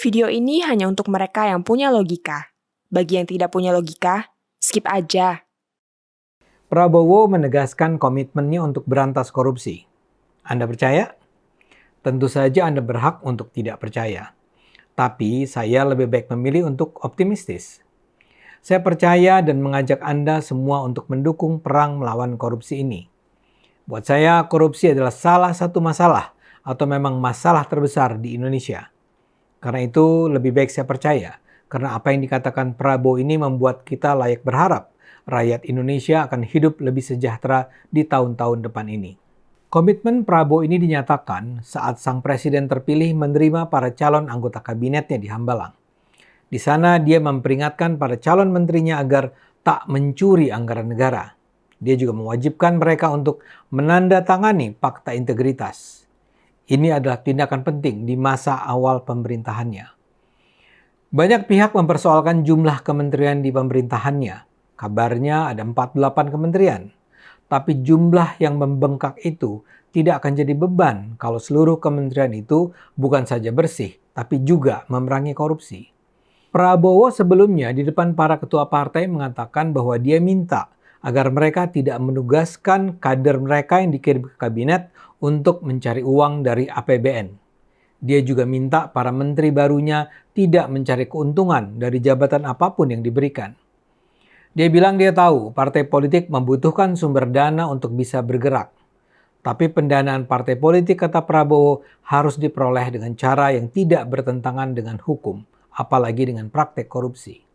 Video ini hanya untuk mereka yang punya logika. Bagi yang tidak punya logika, skip aja. Prabowo menegaskan komitmennya untuk berantas korupsi. Anda percaya? Tentu saja Anda berhak untuk tidak percaya. Tapi saya lebih baik memilih untuk optimistis. Saya percaya dan mengajak Anda semua untuk mendukung perang melawan korupsi ini. Buat saya, korupsi adalah salah satu masalah atau memang masalah terbesar di Indonesia. Karena itu lebih baik saya percaya, karena apa yang dikatakan Prabowo ini membuat kita layak berharap rakyat Indonesia akan hidup lebih sejahtera di tahun-tahun depan ini. Komitmen Prabowo ini dinyatakan saat sang presiden terpilih menerima para calon anggota kabinetnya di Hambalang. Di sana dia memperingatkan para calon menterinya agar tak mencuri anggaran negara. Dia juga mewajibkan mereka untuk menandatangani fakta integritas. Ini adalah tindakan penting di masa awal pemerintahannya. Banyak pihak mempersoalkan jumlah kementerian di pemerintahannya. Kabarnya ada 48 kementerian. Tapi jumlah yang membengkak itu tidak akan jadi beban kalau seluruh kementerian itu bukan saja bersih, tapi juga memerangi korupsi. Prabowo sebelumnya di depan para ketua partai mengatakan bahwa dia minta agar mereka tidak menugaskan kader mereka yang dikirim ke kabinet untuk mencari uang dari APBN. Dia juga minta para menteri barunya tidak mencari keuntungan dari jabatan apapun yang diberikan. Dia bilang dia tahu partai politik membutuhkan sumber dana untuk bisa bergerak. Tapi pendanaan partai politik, kata Prabowo, harus diperoleh dengan cara yang tidak bertentangan dengan hukum, apalagi dengan praktek korupsi.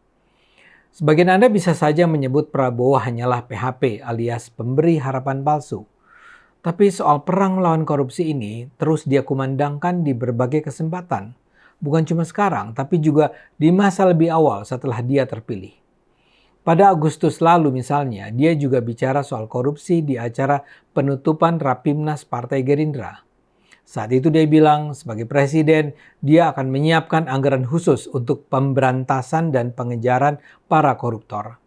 Sebagian Anda bisa saja menyebut Prabowo hanyalah PHP alias pemberi harapan palsu. Tapi soal perang melawan korupsi ini terus dia kumandangkan di berbagai kesempatan. Bukan cuma sekarang, tapi juga di masa lebih awal setelah dia terpilih. Pada Agustus lalu misalnya, dia juga bicara soal korupsi di acara penutupan Rapimnas Partai Gerindra. Saat itu dia bilang sebagai presiden, dia akan menyiapkan anggaran khusus untuk pemberantasan dan pengejaran para koruptor.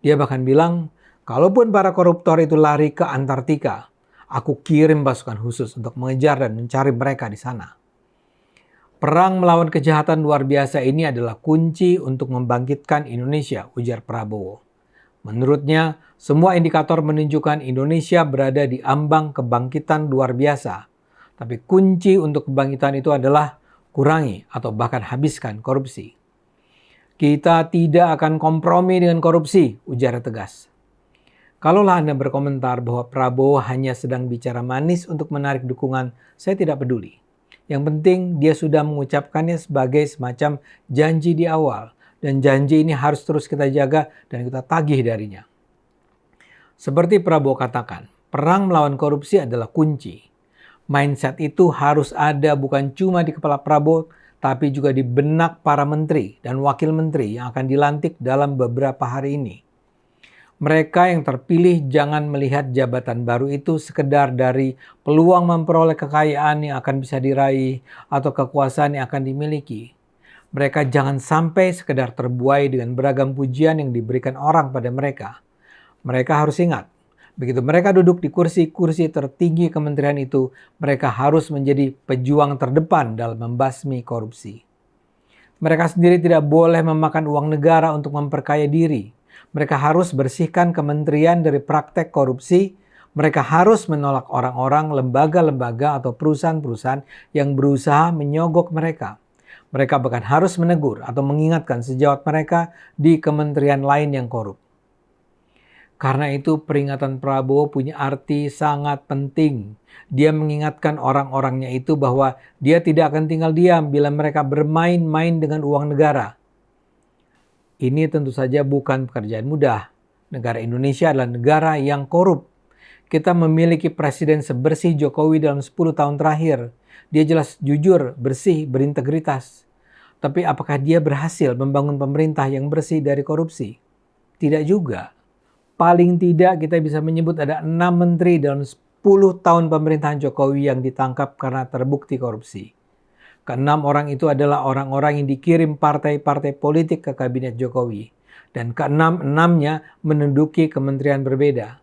Dia bahkan bilang, kalaupun para koruptor itu lari ke Antartika, aku kirim pasukan khusus untuk mengejar dan mencari mereka di sana. Perang melawan kejahatan luar biasa ini adalah kunci untuk membangkitkan Indonesia, ujar Prabowo. Menurutnya, semua indikator menunjukkan Indonesia berada di ambang kebangkitan luar biasa. Tapi kunci untuk kebangkitan itu adalah kurangi atau bahkan habiskan korupsi. Kita tidak akan kompromi dengan korupsi, ujarnya tegas. Kalaulah Anda berkomentar bahwa Prabowo hanya sedang bicara manis untuk menarik dukungan, saya tidak peduli. Yang penting dia sudah mengucapkannya sebagai semacam janji di awal. Dan janji ini harus terus kita jaga dan kita tagih darinya. Seperti Prabowo katakan, perang melawan korupsi adalah kunci. Mindset itu harus ada bukan cuma di kepala Prabowo, tapi juga di benak para menteri dan wakil menteri yang akan dilantik dalam beberapa hari ini. Mereka yang terpilih jangan melihat jabatan baru itu sekedar dari peluang memperoleh kekayaan yang akan bisa diraih atau kekuasaan yang akan dimiliki. Mereka jangan sampai sekedar terbuai dengan beragam pujian yang diberikan orang pada mereka. Mereka harus ingat, begitu mereka duduk di kursi-kursi tertinggi kementerian itu, mereka harus menjadi pejuang terdepan dalam membasmi korupsi. Mereka sendiri tidak boleh memakan uang negara untuk memperkaya diri. Mereka harus bersihkan kementerian dari praktek korupsi. Mereka harus menolak orang-orang, lembaga-lembaga atau perusahaan-perusahaan yang berusaha menyogok mereka. Mereka bahkan harus menegur atau mengingatkan sejawat mereka di kementerian lain yang korup. Karena itu peringatan Prabowo punya arti sangat penting. Dia mengingatkan orang-orangnya itu bahwa dia tidak akan tinggal diam bila mereka bermain-main dengan uang negara. Ini tentu saja bukan pekerjaan mudah. Negara Indonesia adalah negara yang korup. Kita memiliki presiden sebersih Jokowi dalam 10 tahun terakhir. Dia jelas jujur, bersih, berintegritas. Tapi apakah dia berhasil membangun pemerintah yang bersih dari korupsi? Tidak juga. Paling tidak kita bisa menyebut ada 6 menteri dalam 10 tahun pemerintahan Jokowi yang ditangkap karena terbukti korupsi. Keenam orang itu adalah orang-orang yang dikirim partai-partai politik ke kabinet Jokowi. Dan keenam-enamnya menduduki kementerian berbeda.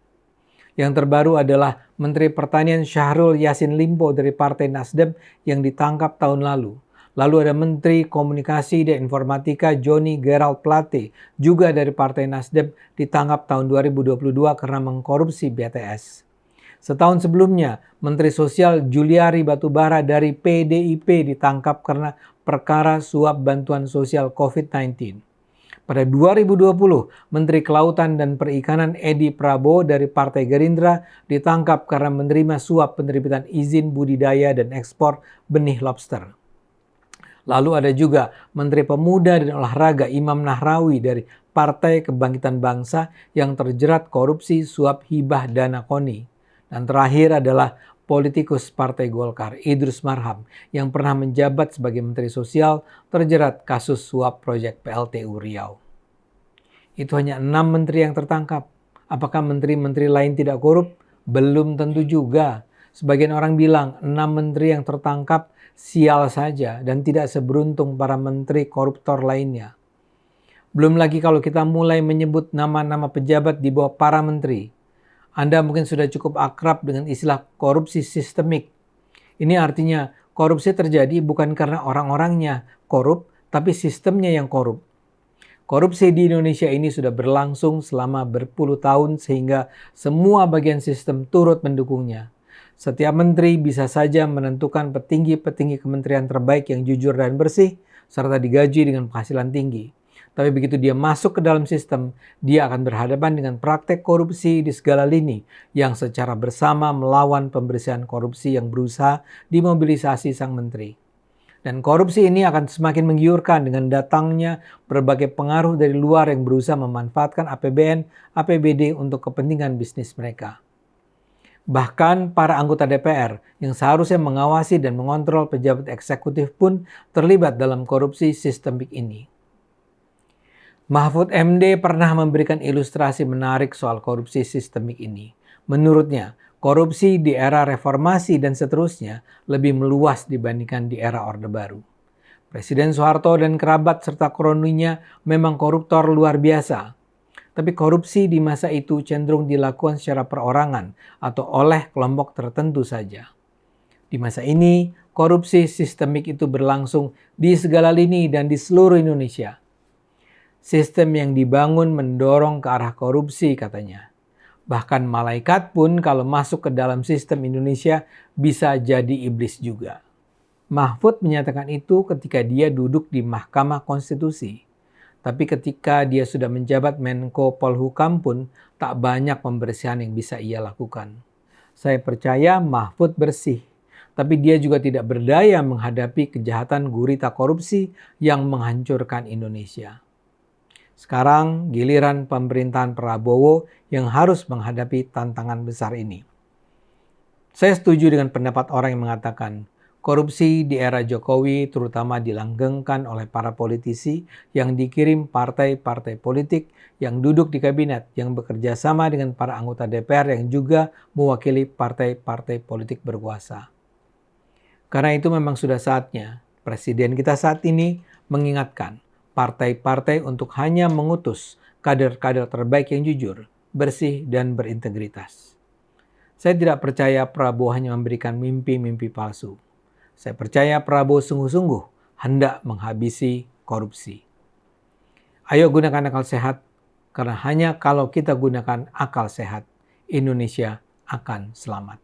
Yang terbaru adalah Menteri Pertanian Syahrul Yassin Limpo dari Partai Nasdem yang ditangkap tahun lalu. Lalu ada Menteri Komunikasi dan Informatika Johnny Gerald Plate, juga dari Partai Nasdem, ditangkap tahun 2022 karena mengkorupsi BTS. Setahun sebelumnya, Menteri Sosial Juliari Batubara dari PDIP ditangkap karena perkara suap bantuan sosial COVID-19. Pada 2020, Menteri Kelautan dan Perikanan Edi Prabowo dari Partai Gerindra ditangkap karena menerima suap penerbitan izin budidaya dan ekspor benih lobster. Lalu ada juga Menteri Pemuda dan Olahraga Imam Nahrawi dari Partai Kebangkitan Bangsa yang terjerat korupsi suap hibah dana KONI. Dan terakhir adalah politikus Partai Golkar Idrus Marham yang pernah menjabat sebagai Menteri Sosial terjerat kasus suap proyek PLTU Riau. Itu hanya 6 menteri yang tertangkap. Apakah menteri-menteri lain tidak korup? Belum tentu juga. Sebagian orang bilang 6 menteri yang tertangkap sial saja dan tidak seberuntung para menteri koruptor lainnya. Belum lagi kalau kita mulai menyebut nama-nama pejabat di bawah para menteri. Anda mungkin sudah cukup akrab dengan istilah korupsi sistemik. Ini artinya korupsi terjadi bukan karena orang-orangnya korup, tapi sistemnya yang korup. Korupsi di Indonesia ini sudah berlangsung selama berpuluh tahun sehingga semua bagian sistem turut mendukungnya. Setiap menteri bisa saja menentukan petinggi-petinggi kementerian terbaik yang jujur dan bersih, serta digaji dengan penghasilan tinggi. Tapi begitu dia masuk ke dalam sistem, dia akan berhadapan dengan praktek korupsi di segala lini yang secara bersama melawan pembersihan korupsi yang berusaha dimobilisasi sang menteri. Dan korupsi ini akan semakin menggiurkan dengan datangnya berbagai pengaruh dari luar yang berusaha memanfaatkan APBN, APBD untuk kepentingan bisnis mereka. Bahkan para anggota DPR yang seharusnya mengawasi dan mengontrol pejabat eksekutif pun terlibat dalam korupsi sistemik ini. Mahfud MD pernah memberikan ilustrasi menarik soal korupsi sistemik ini. Menurutnya, korupsi di era reformasi dan seterusnya lebih meluas dibandingkan di era Orde Baru. Presiden Soeharto dan kerabat serta kroninya memang koruptor luar biasa. Tapi korupsi di masa itu cenderung dilakukan secara perorangan atau oleh kelompok tertentu saja. Di masa ini, korupsi sistemik itu berlangsung di segala lini dan di seluruh Indonesia. Sistem yang dibangun mendorong ke arah korupsi katanya. Bahkan malaikat pun kalau masuk ke dalam sistem Indonesia bisa jadi iblis juga. Mahfud menyatakan itu ketika dia duduk di Mahkamah Konstitusi. Tapi ketika dia sudah menjabat Menko Polhukam pun tak banyak pembersihan yang bisa ia lakukan. Saya percaya Mahfud bersih, tapi dia juga tidak berdaya menghadapi kejahatan gurita korupsi yang menghancurkan Indonesia. Sekarang giliran pemerintahan Prabowo yang harus menghadapi tantangan besar ini. Saya setuju dengan pendapat orang yang mengatakan, korupsi di era Jokowi terutama dilanggengkan oleh para politisi yang dikirim partai-partai politik yang duduk di kabinet yang bekerja sama dengan para anggota DPR yang juga mewakili partai-partai politik berkuasa. Karena itu memang sudah saatnya Presiden kita saat ini mengingatkan partai-partai untuk hanya mengutus kader-kader terbaik yang jujur, bersih, dan berintegritas. Saya tidak percaya Prabowo hanya memberikan mimpi-mimpi palsu. Saya percaya Prabowo sungguh-sungguh hendak menghabisi korupsi. Ayo gunakan akal sehat, karena hanya kalau kita gunakan akal sehat, Indonesia akan selamat.